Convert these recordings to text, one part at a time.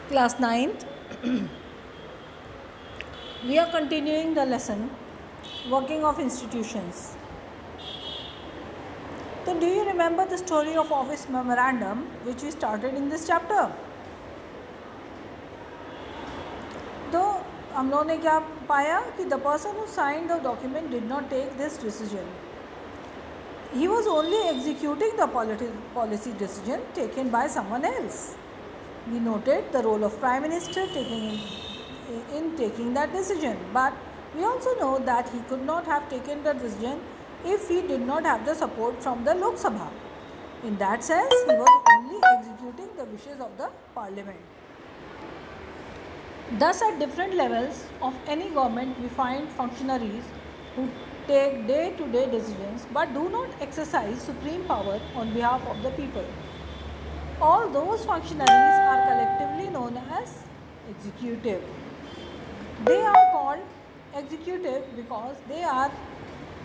Class 9th, we are continuing the lesson Working of Institutions. So, do you remember the story of Office Memorandum which we started in this chapter? तो हम लोगों ने क्या पाया कि the person who signed the document did not take this decision. He was only executing the policy decision taken by someone else. We noted the role of Prime Minister in taking that decision, but we also know that he could not have taken the decision if he did not have the support from the Lok Sabha. In that sense, he was only executing the wishes of the Parliament. Thus, at different levels of any government, we find functionaries who take day-to-day decisions but do not exercise supreme power on behalf of the people. All those functionaries are collectively known as executive. They are called executive because they are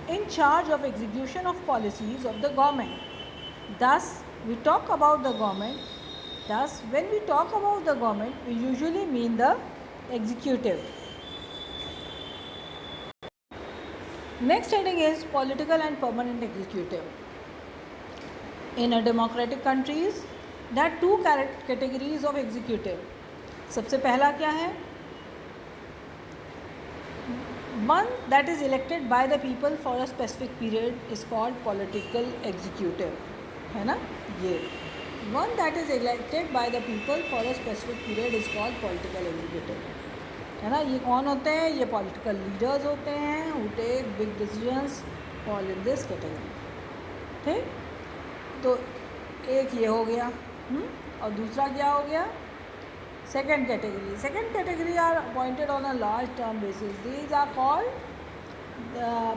in charge of execution of policies of the government. Thus, we talk about the government. Thus, when we talk about the government, we usually mean the executive. Next heading is political and permanent executive. In a democratic countries, there are two categories of executive. सबसे पहला क्या है? One that is elected by the people for a specific period is called political executive. है ना? ये one that is elected by the people for a specific period is called political executive. है ना? ये कौन होते हैं? ये political leaders होते हैं who take big decisions fall in this category. ठीक? तो एक ये हो गया और दूसरा क्या हो गया? Second category are appointed on a large term basis. These are called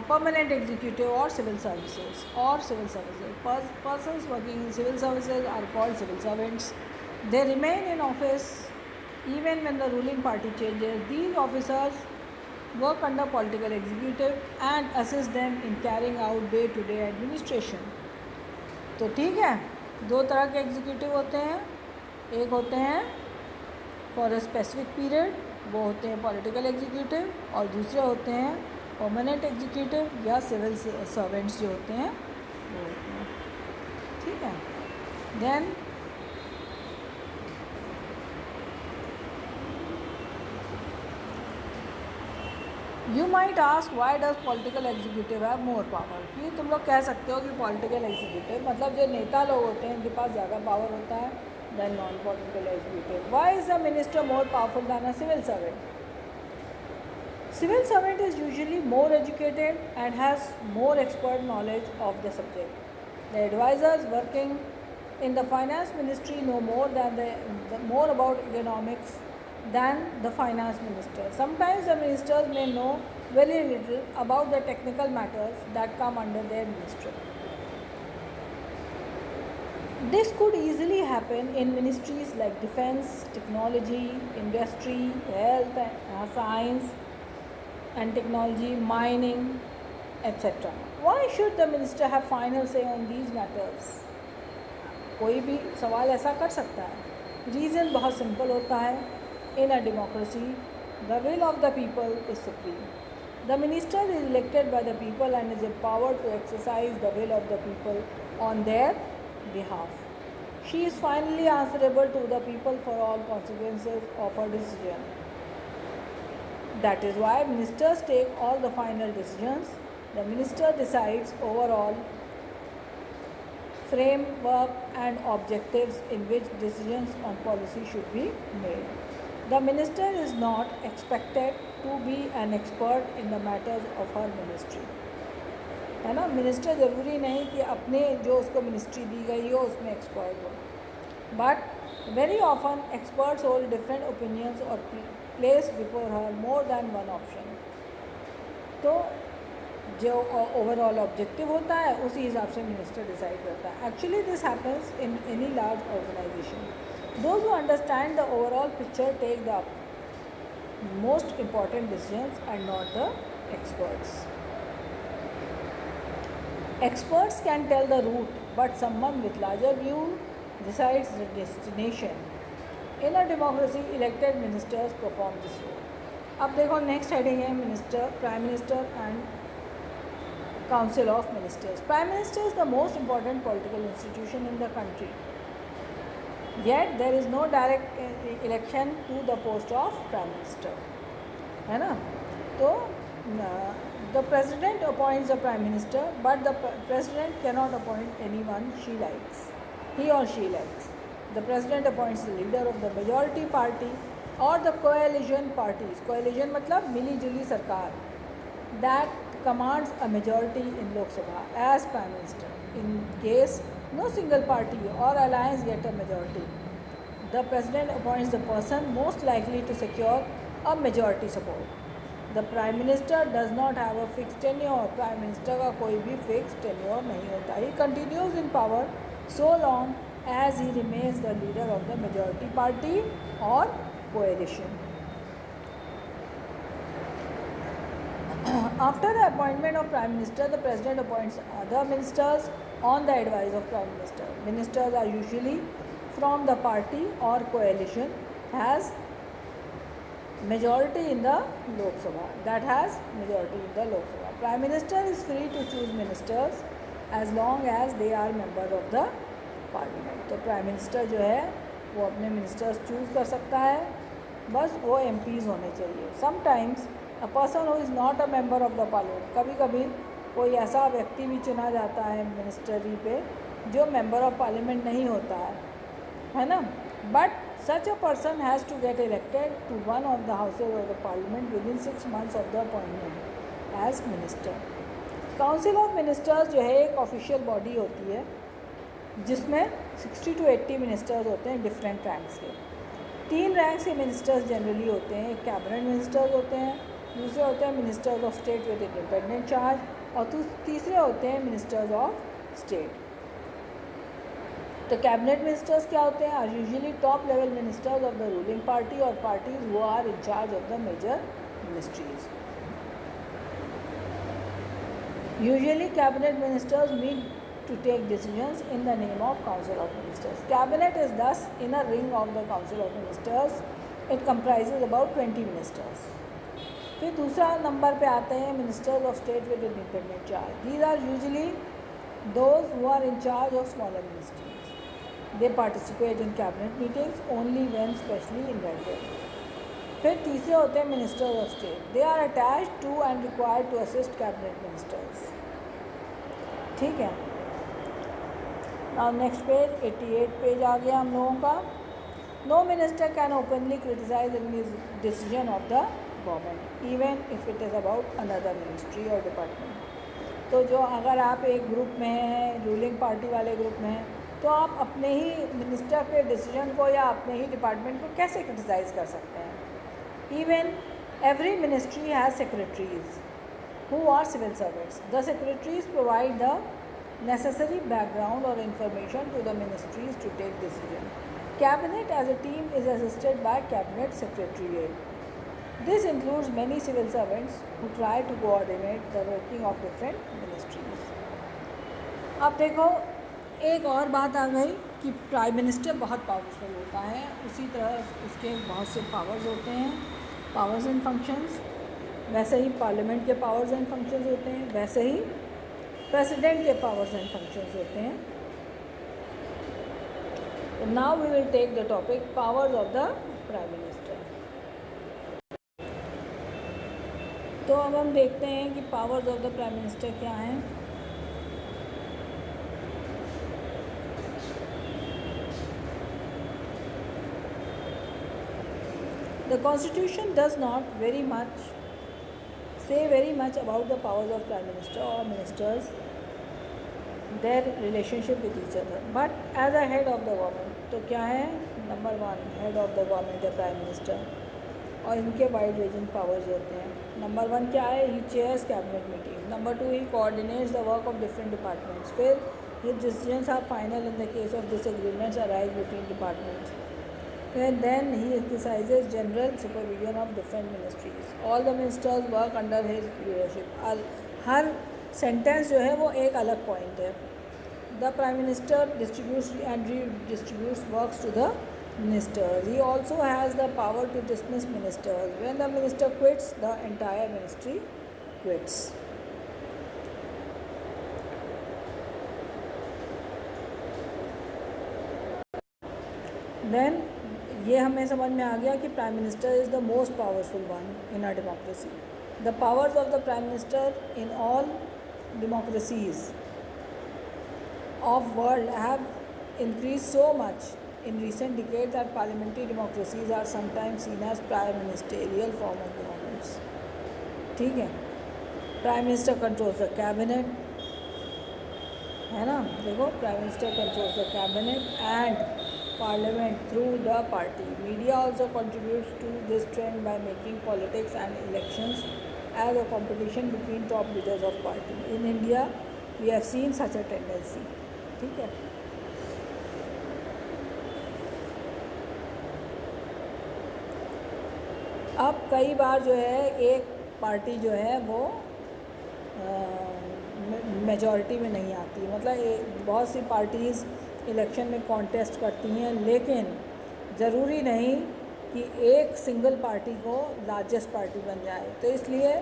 permanent executive or civil services. Persons working in civil services are called civil servants. They remain in office even when the ruling party changes. These officers work under political executive and assist them in carrying out day-to-day administration. तो ठीक है, दो तरह के executive होते हैं. एक होते हैं फॉर अ स्पेसिफिक पीरियड, वो होते हैं पॉलिटिकल एग्जीक्यूटिव, और दूसरे होते हैं परमानेंट एग्जीक्यूटिव या सिविल सर्वेंट्स जो होते हैं वो होते हैं. ठीक है. Then you might ask why does political executive have more power. कि तुम लोग कह सकते हो कि पॉलिटिकल एग्जीक्यूटिव मतलब जो नेता लोग होते हैं उनके पास ज़्यादा पावर होता है than non-political executive. Why is a minister more powerful than a civil servant? Civil servant is usually more educated and has more expert knowledge of the subject. The advisors working in the finance ministry know more about economics than the finance minister. Sometimes the ministers may know very little about the technical matters that come under their ministry. This could easily happen in ministries like defense, technology, industry, health, science and technology, mining, etc. Why should the minister have final say on these matters? कोई भी सवाल ऐसा कर सकता है. Reason बहुत simple होता है. In a democracy, the will of the people is supreme. The minister is elected by the people and is empowered to exercise the will of the people on their behalf. She is finally answerable to the people for all consequences of her decision. That is why ministers take all the final decisions. The minister decides overall framework and objectives in which decisions on policy should be made. The minister is not expected to be an expert in the matters of her ministry. है ना. Minister ज़रूरी नहीं कि अपने जो उसको ministry दी गई हो उसमें एक्सपर्ट हो, but very often experts hold different opinions और place before her more than one option. तो जो ओवरऑल ऑब्जेक्टिव होता है उसी हिसाब से मिनिस्टर डिसाइड करता है. Actually this happens in any large organisation. Those who understand the overall picture take the most important decisions and not the experts. Experts can tell the route, but someone with larger view decides the destination. In a democracy elected ministers perform this role. अब देखो next heading है minister, prime minister and council of ministers. Prime minister is the most important political institution in the country, yet there is no direct election to the post of prime minister, है ना। तो the president appoints the prime minister, but the president cannot appoint anyone she likes, he or she likes. The president appoints the leader of the majority party or the coalition parties. Coalition मतलब मिली जुली सरकार, that commands a majority in Lok Sabha as prime minister. In case no single party or alliance get a majority, the president appoints the person most likely to secure a majority support. The prime minister does not have a fixed tenure. Prime minister का कोई भी fixed tenure नहीं होता. He continues in power so long as he remains the leader of the majority party or coalition. After the appointment of prime minister, the president appoints other ministers on the advice of prime minister. Ministers are usually from the party or coalition has majority in the Lok Sabha, that has majority in the Lok Sabha. Prime minister is free to choose ministers as long as they are member of the parliament. तो prime minister जो है वो अपने ministers choose कर सकता है, बस वो MPs होने चाहिए. Sometimes a person who is not a member of the parliament, कभी कभी कोई ऐसा व्यक्ति भी चुना जाता है मिनिस्ट्री पे जो मेंबर ऑफ पार्लियामेंट नहीं होता है ना. But such a person has to get elected to one of the houses of the parliament within 6 months of the appointment as minister. Council of ministers जो है एक ऑफिशियल बॉडी होती है जिसमें 60 to 80 मिनिस्टर्स होते हैं डिफरेंट रैंक्स के. 3 ranks के मिनिस्टर्स जनरली होते हैं. एक कैबिनेट मिनिस्टर्स होते हैं, दूसरे होते हैं ministers of state with independent charge, और तीसरे होते हैं मिनिस्टर्स ऑफ स्टेट. तो कैबिनेट मिनिस्टर्स क्या होते हैं? Are usually top level ministers of the ruling party और पार्टीज वो are in charge of the major ministries. Usually cabinet ministers meet to take decisions in the name of Council of Ministers. Cabinet is thus inner ring of the Council of Ministers. It comprises about 20 ministers. फिर दूसरा number पे आते हैं ministers of state with independent charge. These are usually those who are in charge of smaller ministries. They participate in cabinet meetings only when specially invited. फिर तीसरे होते हैं ministers of state. They are attached to and required to assist cabinet ministers. ठीक है. Now next page 88 page आ गया हम लोगों का. No minister can openly criticize any decision of the government even if it is about another ministry or department. तो जो अगर आप एक ग्रुप में हैं, रूलिंग पार्टी वाले ग्रुप में हैं, तो आप अपने ही मिनिस्टर के डिसीजन को या अपने ही डिपार्टमेंट को कैसे क्रिटिसाइज़ कर सकते हैं. Even every ministry has secretaries who are civil servants. The secretaries provide the necessary background or information to the ministries to take decision. Cabinet as a team is assisted by cabinet secretariat. This includes many civil servants who try to coordinate the working of different ministries. अब देखो एक और बात आ गई कि prime minister बहुत powerful होता है, उसी तरह उसके बहुत से पावर्स होते हैं, पावर्स एंड फंक्शंस. वैसे ही पार्लियामेंट के पावर्स एंड फंक्शंस होते हैं, वैसे ही प्रेसिडेंट के पावर्स एंड फंक्शंस होते हैं. Now we will take the topic powers of the prime minister. तो अब हम देखते हैं कि powers of the prime minister क्या हैं. The Constitution does not say very much about the powers of Prime Minister or ministers, their relationship with each other. But as a head of the government, तो क्या है? Number 1 head of the government है prime minister, और इनके wide ranging powers होते हैं. Number 1 क्या है? He chairs cabinet meeting. Number 2 he coordinates the work of different departments. फिर his decisions are final in the case of disagreements arise between departments. Then he exercises general supervision of different ministries. All the ministers work under his leadership. Her sentence जो है वो एक अलग point है. The Prime Minister distributes and redistributes works to the ministers. He also has the power to dismiss ministers. When the minister quits, the entire ministry quits. Then ये हमें समझ में आ गया कि prime minister is the most powerful one in a democracy. The powers of the prime minister in all democracies of world have increased so much in recent decades that parliamentary democracies are sometimes seen as prime ministerial form of governments. ठीक है, prime minister controls the cabinet, है ना. देखो, prime minister controls the cabinet and parliament through the party. Media also contributes to this trend by making politics and elections as a competition between top leaders of party. In India, we have seen such a tendency. ठीक है. अब कई बार जो है एक party जो है वो मेजॉरिटी में नहीं आती. मतलब बहुत सी पार्टीज़ इलेक्शन में कॉन्टेस्ट करती हैं, लेकिन ज़रूरी नहीं कि एक सिंगल पार्टी को लार्जेस्ट पार्टी बन जाए. तो इसलिए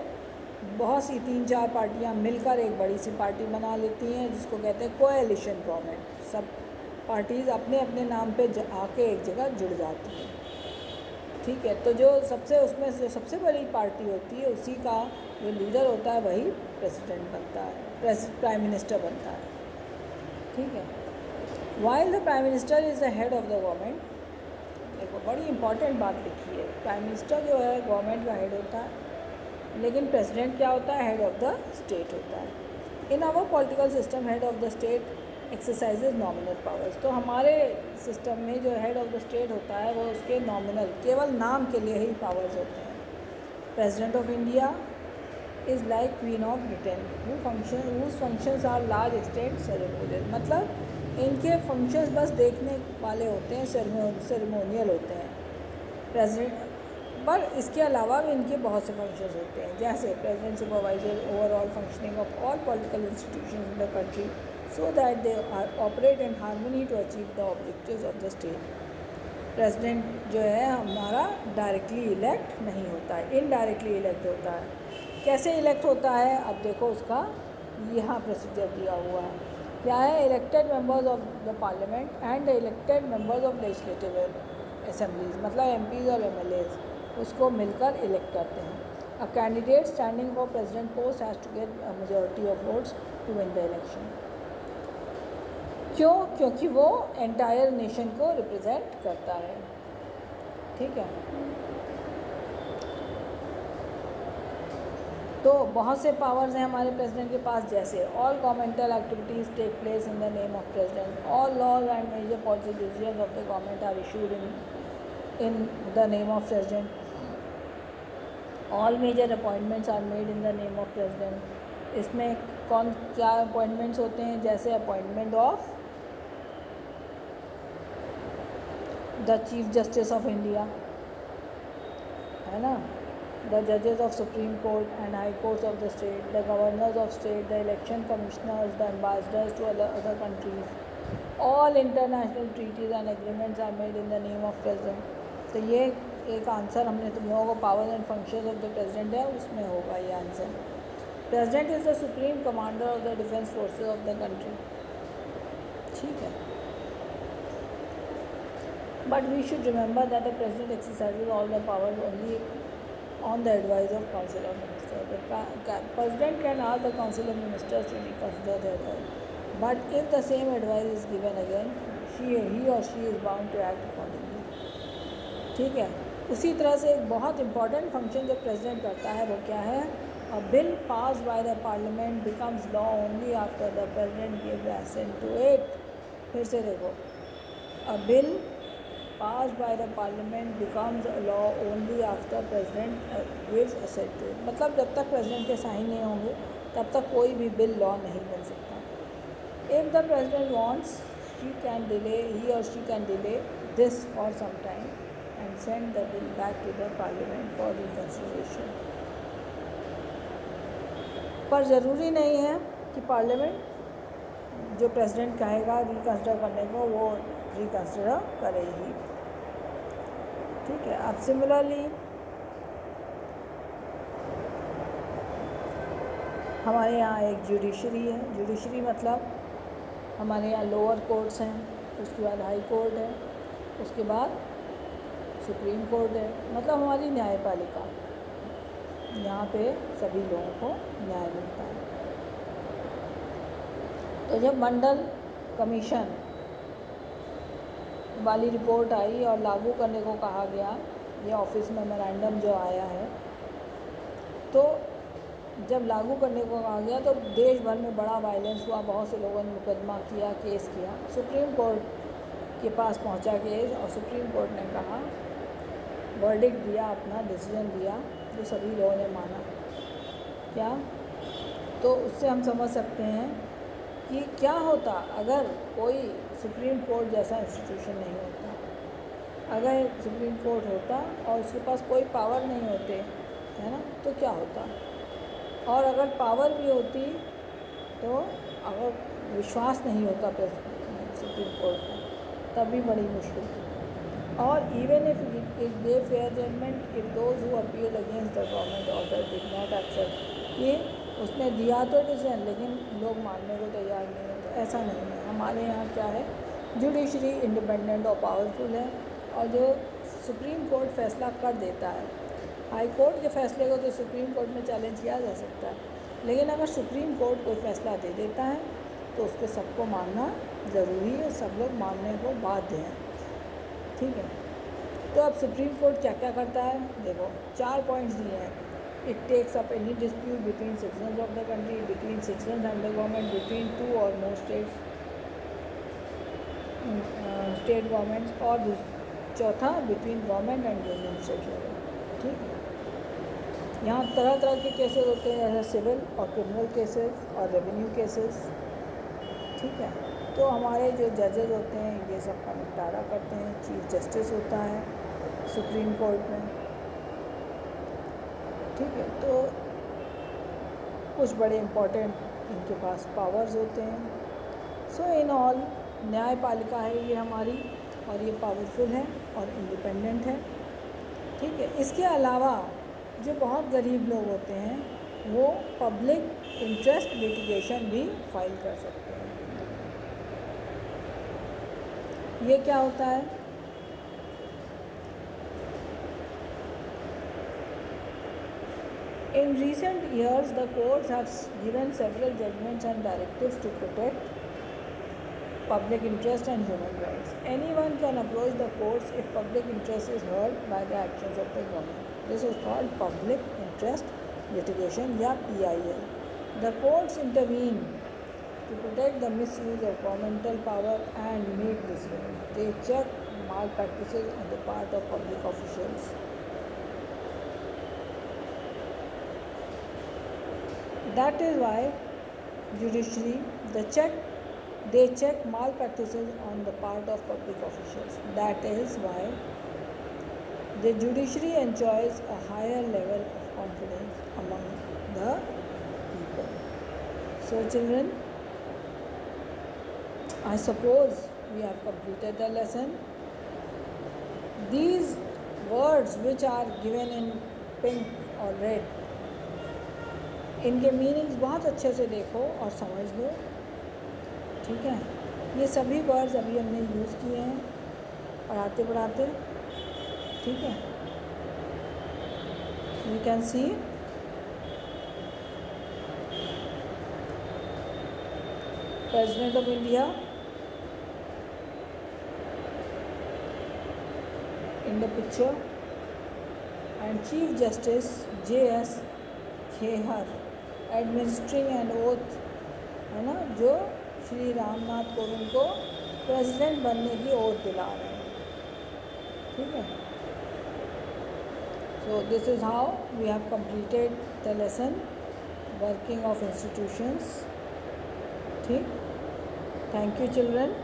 बहुत सी 3-4 पार्टियां मिलकर एक बड़ी सी पार्टी बना लेती हैं, जिसको कहते हैं कोएलिशन गवर्नमेंट. सब पार्टीज़ अपने अपने नाम पे आके एक जगह जुड़ जाती हैं. ठीक है. तो जो उसमें से सबसे बड़ी पार्टी होती है, उसी का जो लीडर होता है वही प्रेसिडेंट बनता है, प्राइम मिनिस्टर बनता है. ठीक है. While the Prime Minister is the head of the government, देखो बड़ी इंपॉर्टेंट बात लिखी है. प्राइम मिनिस्टर जो है गवर्नमेंट का हेड होता है, लेकिन प्रेसिडेंट क्या होता है? हेड ऑफ द स्टेट होता है. In our political system head of the state exercises nominal powers. तो हमारे सिस्टम में जो हेड ऑफ द स्टेट होता है वो उसके नॉमिनल, केवल नाम के लिए ही पावर्स होते हैं. President of India is like queen of Britain whose functions are large extent ceremonial. मतलब इनके फंक्शंस बस देखने वाले होते हैं, सेरेमोनियल होते हैं. प्रेसिडेंट पर इसके अलावा भी इनके बहुत से फंक्शंस होते हैं, जैसे president supervises overall functioning of all political institutions in the country so that they operate in harmony to achieve the objectives of the state. President जो है हमारा डायरेक्टली इलेक्ट नहीं होता है, इनडायरेक्टली इलेक्ट होता है. कैसे इलेक्ट होता है? अब देखो उसका यहाँ प्रोसीजर दिया हुआ है. क्या है? Elected members of the parliament and the elected members of legislative assemblies, मतलब एमपीज और एमएलएज, उसको मिलकर इलेक्ट करते हैं. A candidate standing for president post has to get a majority of votes to win the election. क्यों? क्योंकि वो entire nation को रिप्रेजेंट करता है. ठीक है. तो बहुत से पावर्स हैं हमारे प्रेसिडेंट के पास, जैसे all governmental activities take place in the name of president. All laws and major policy decisions of the government are issued in the name of president. All major appointments are made in the name of president. इसमें क्या appointments होते हैं? जैसे appointment of the chief justice of India, है ना, the judges of Supreme Court and High Courts of the state, the governors of state, the election commissioners, the ambassadors to other countries. All international treaties and agreements are made in the name of president. तो ये एक answer हमने तुम लोगों को powers and functions of the president है, उसमें होगा ये answer. President is the supreme commander of the defence forces of the country. ठीक है. But we should remember that the president exercises all the powers only on the advice of Council of Ministers. The President can ask the Council of Ministers to reconsider the advice, but if the same advice is given again, he or she is bound to act accordingly. ठीक है. उसी तरह से एक बहुत important function जो president करता है वो क्या है? A bill passed by the Parliament becomes law only after the President gives assent to it. फिर से देखो, a bill passed by the parliament becomes a law only after president gives assent to it. मतलब जब तक president के sign नहीं होंगे तब तक कोई भी बिल लॉ नहीं बन सकता. If the president wants, he or she can delay this for some time and send the bill back to the parliament for reconsideration. पर ज़रूरी नहीं है कि पार्लियामेंट जो प्रेसिडेंट कहेगा रिकंसिडर करने को वो रिकंसिडर करे ही. ठीक है। अब सिमिलरली हमारे यहाँ एक जुडिशरी है। जुडिशरी मतलब हमारे यहाँ लोअर कोर्ट्स हैं, उसके बाद हाई कोर्ट है, उसके बाद सुप्रीम कोर्ट है, मतलब हमारी न्यायपालिका। यहाँ पे सभी लोगों को न्याय मिलता है। तो जब मंडल कमीशन वाली रिपोर्ट आई और लागू करने को कहा गया, ये ऑफिस मेमोरेंडम जो आया है, तो जब लागू करने को कहा गया तो देश भर में बड़ा वायलेंस हुआ, बहुत से लोगों ने मुकदमा किया, केस किया, सुप्रीम कोर्ट के पास पहुंचा केस, और सुप्रीम कोर्ट ने कहा, वर्डिक्ट दिया, अपना डिसीजन दिया, जो सभी लोगों ने माना। क्या? तो उससे हम समझ सकते हैं कि क्या होता अगर कोई सुप्रीम कोर्ट जैसा इंस्टीट्यूशन नहीं होता। अगर सुप्रीम कोर्ट होता और उसके पास कोई पावर नहीं होते, है ना, तो क्या होता। और अगर पावर भी होती तो अगर विश्वास नहीं होता सुप्रीम कोर्ट का, तब भी बड़ी मुश्किल थी। और even if it gave fair judgement if those who appeal against the government order did not accept, ये उसने दिया तो डिसीजन, लेकिन लोग मानने को तैयार नहीं है। तो ऐसा नहीं है। हमारे यहाँ क्या है, जुडिशरी इंडिपेंडेंट और पावरफुल है, और जो सुप्रीम कोर्ट फैसला कर देता है, हाई कोर्ट के फैसले को तो सुप्रीम कोर्ट में चैलेंज किया जा सकता है, लेकिन अगर सुप्रीम कोर्ट कोई फैसला दे देता है तो उसको सबको मानना ज़रूरी है, सब लोग मानने को बाध्य हैं। ठीक है। तो अब सुप्रीम कोर्ट क्या क्या करता है, देखो 4 पॉइंट्स दिए हैं। It takes up any dispute between citizens of the country, between citizens and the government, between 2 और मोर स्टेट गवर्नमेंट्स, और चौथा between government and union state level. ठीक है। यहाँ तरह तरह के केसेस होते हैं, जैसे सिविल और क्रिमिनल केसेस और रेवेन्यू केसेस। ठीक है। तो हमारे जो जजेस होते हैं ये सब का निपटारा करते हैं। चीफ जस्टिस होता है सुप्रीम कोर्ट में। ठीक है। तो कुछ बड़े इम्पोर्टेंट इनके पास पावर्स होते हैं। सो इन ऑल न्यायपालिका है ये हमारी, और ये पावरफुल है और इंडिपेंडेंट है। ठीक है। इसके अलावा जो बहुत गरीब लोग होते हैं वो पब्लिक इंटरेस्ट लिटिगेशन भी फाइल कर सकते हैं। ये क्या होता है, in recent years the courts have given several judgments and directives to protect public interest and human rights. Anyone can approach the courts if public interest is hurt by the actions of the government. This is called public interest litigation या PIL. The courts intervene to protect the misuse of governmental power and make decisions. They check malpractices on the part of public officials. That is why judiciary, they check malpractices on the part of public officials. That is why the judiciary enjoys a higher level of confidence among the people. So children, I suppose we have completed the lesson. These words which are given in pink or red, इनके meanings बहुत अच्छे से देखो और समझ लो। ठीक है। ये सभी वर्ड्स अभी हमने यूज़ किए हैं पढ़ाते पढ़ाते। ठीक है। You can see president of India in the picture and Chief Justice J.S. Khehar administering N oath, है ना, जो श्री रामनाथ कोविंद को प्रेसिडेंट बनने की ओथ दिला रहे हैं। ठीक है। So this is how we have completed the lesson working of institutions. ठीक। Thank you children.